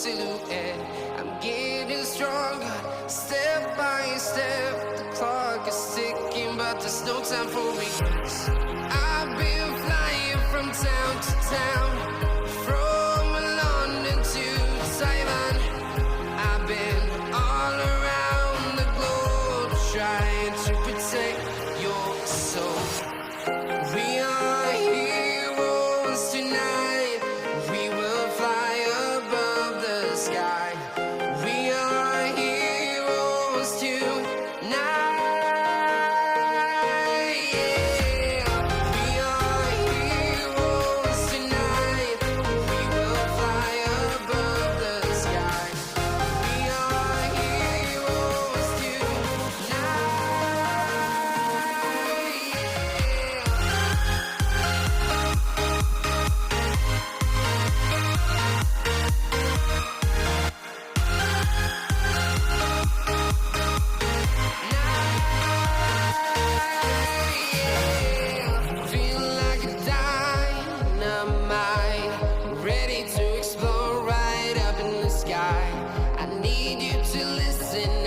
silhouette. I'm getting stronger, step by step. The clock is ticking, but there's no time for regrets. I've been flying from town to town, from London to Taiwan. I've been all around the globe trying to protect your soul. We are heroes tonight. We will fly above the sky. We are heroes tonight. Yeah. We are heroes tonight. We will fly above the sky. We are heroes tonight. Feel like a dynamite, ready to explode right up in the sky. I need you to listen